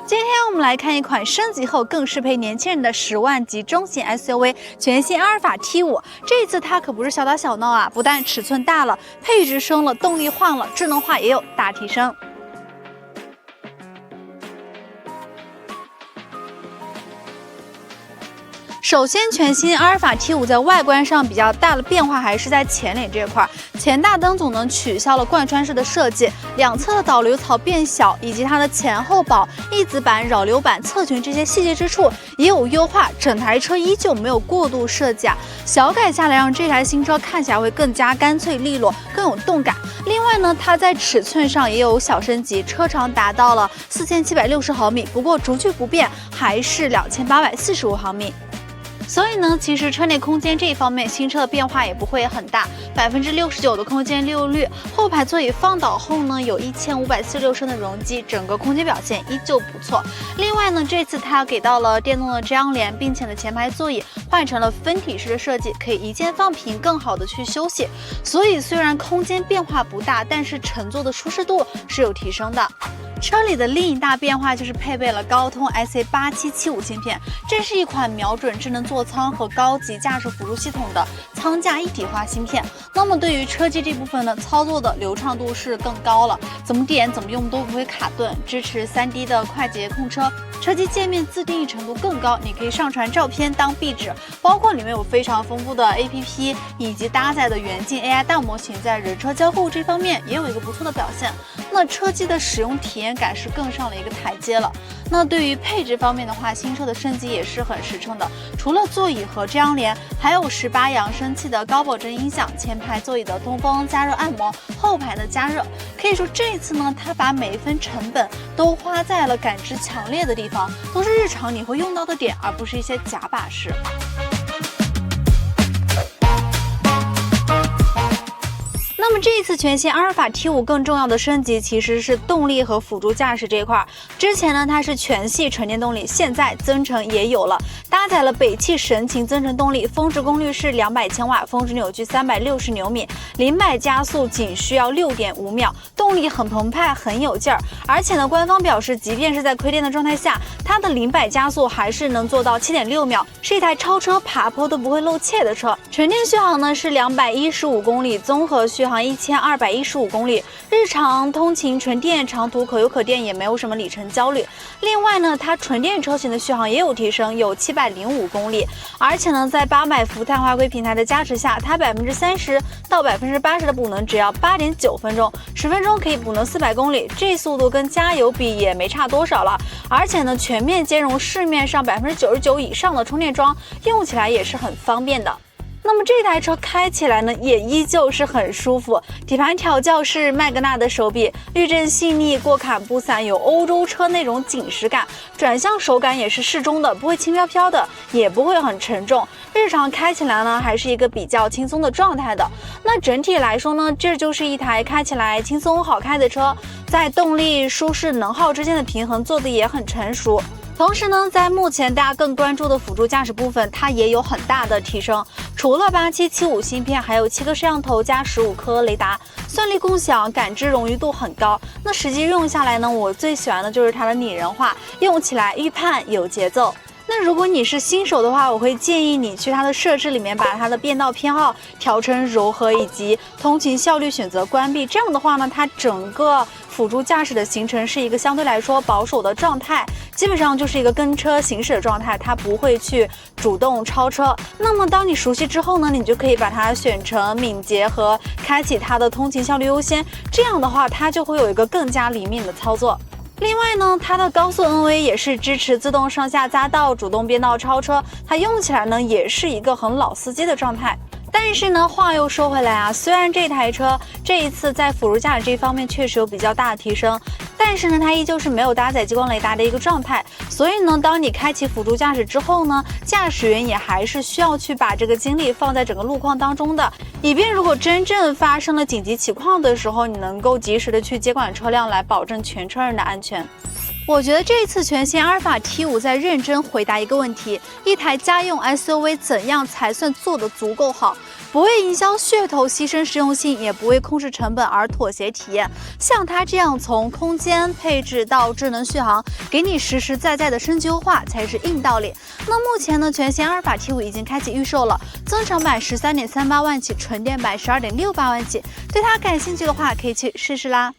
今天我们来看一款升级后更适配年轻人的10万级中型 SUV 全新阿尔法 T5。这一次它可不是小打小闹啊，不但尺寸大了，配置升了，动力换了，智能化也有大提升。 首先，全新阿尔法 T5在外观上比较大的变化还是在前脸这块，前大灯组呢取消了贯穿式的设计，两侧的导流槽变小，以及它的前后保、翼子板、扰流板、侧裙这些细节之处也有优化，整台车依旧没有过度设计啊，小改下来让这台新车看起来会更加干脆利落，更有动感。另外呢，它在尺寸上也有小升级，车长达到了4760毫米，不过轴距不变，还是2845毫米。 所以呢，其实车内空间这一方面，新车的变化也不会很大，69%的空间利用率。后排座椅放倒后呢，有1546升的容积，整个空间表现依旧不错。另外呢，这次它给到了电动的遮阳帘，并且呢，前排座椅换成了分体式的设计，可以一键放平，更好的去休息。所以虽然空间变化不大，但是乘坐的舒适度是有提升的。 车里的另一大变化就是配备了高通 SA8775芯片，这是一款瞄准智能座舱和高级驾驶辅助系统的舱架一体化芯片。那么对于车机这部分呢，操作的流畅度是更高了，怎么点怎么用都不会卡顿，支持3D 的快捷控车。 车机界面自定义程度更高，你可以上传照片当壁纸，包括里面有非常丰富的 APP 以及搭载的远近 AI 大模型，在人车交互这方面也有一个不错的表现。那车机的使用体验感是更上了一个台阶了。那对于配置方面的话，新车的升级也是很实诚的，除了座椅和遮阳帘，还有18扬声器的高保真音响，前排座椅的通风加热按摩，后排的加热。可以说这一次呢，它把每一分成本都花在了感知强烈的地方。 都是日常你会用到的点，而不是一些假把式。那么这一次全新阿尔法 T5更重要的升级其实是动力和辅助驾驶这一块。之前呢它是全系纯电动力，现在增程也有了，搭载了北汽神擎增程动力，峰值功率是200千瓦，峰值扭矩360牛米，0-100加速仅需要6.5秒，动力很澎湃，很有劲儿。而且呢，官方表示，即便是在亏电的状态下，它的0-100加速还是能做到7.6秒，是一台超车爬坡都不会露怯的车。纯电续航呢是215公里，综合续航1215公里，日常通勤纯电，长途可油可电，也没有什么里程焦虑。另外呢，它纯电车型的续航也有提升，有705公里，而且呢，在800伏碳化硅平台的加持下，它30%到80%的补能只要8.9分钟，10分钟可以补能400公里，这速度跟加油比也没差多少了。而且呢，全面兼容市面上99%以上的充电桩，用起来也是很方便的。 那么这台车开起来呢，也依旧是很舒服。底盘调教是麦格纳的手柄，滤震细腻，过坎不散，有欧洲车那种紧实感。转向手感也是适中的，不会轻飘飘的，也不会很沉重。日常开起来呢，还是一个比较轻松的状态的。那整体来说呢，这就是一台开起来轻松好开的车，在动力、舒适、能耗之间的平衡做得也很成熟。 同时呢，在目前大家更关注的辅助驾驶部分，它也有很大的提升。除了8775芯片，还有7个摄像头加15颗雷达，算力共享，感知冗余度很高。那实际用下来呢，我最喜欢的就是它的拟人化，用起来预判有节奏。 那如果你是新手的话，我会建议你去它的设置里面把它的变道偏好调成柔和，以及通勤效率选择关闭。这样的话呢，它整个辅助驾驶的行程是一个相对来说保守的状态，基本上就是一个跟车行驶的状态，它不会去主动超车。那么当你熟悉之后呢，你就可以把它选成敏捷和开启它的通勤效率优先。这样的话，它就会有一个更加灵敏的操作。 另外呢，它的高速 NV 也是支持自动上下匝道、主动变道超车，它用起来呢也是一个很老司机的状态。但是呢，话又说回来啊，虽然这台车这一次在辅助驾驶这方面确实有比较大的提升，但是呢，它依旧是没有搭载激光雷达的一个状态。所以呢，当你开启辅助驾驶之后呢，驾驶员也还是需要去把这个精力放在整个路况当中的，以便如果真正发生了紧急情况的时候，你能够及时的去接管车辆，来保证全车人的安全。 我觉得这一次全新阿尔法 T5在认真回答一个问题：一台家用 SUV 怎样才算做得足够好？不为营销噱头牺牲实用性，也不为控制成本而妥协体验。像它这样从空间配置到智能续航，给你实实在在的升级优化才是硬道理。那目前呢，全新阿尔法 T5已经开启预售了，增程版13.38万起，纯电版12.68万起。对它感兴趣的话，可以去试试啦。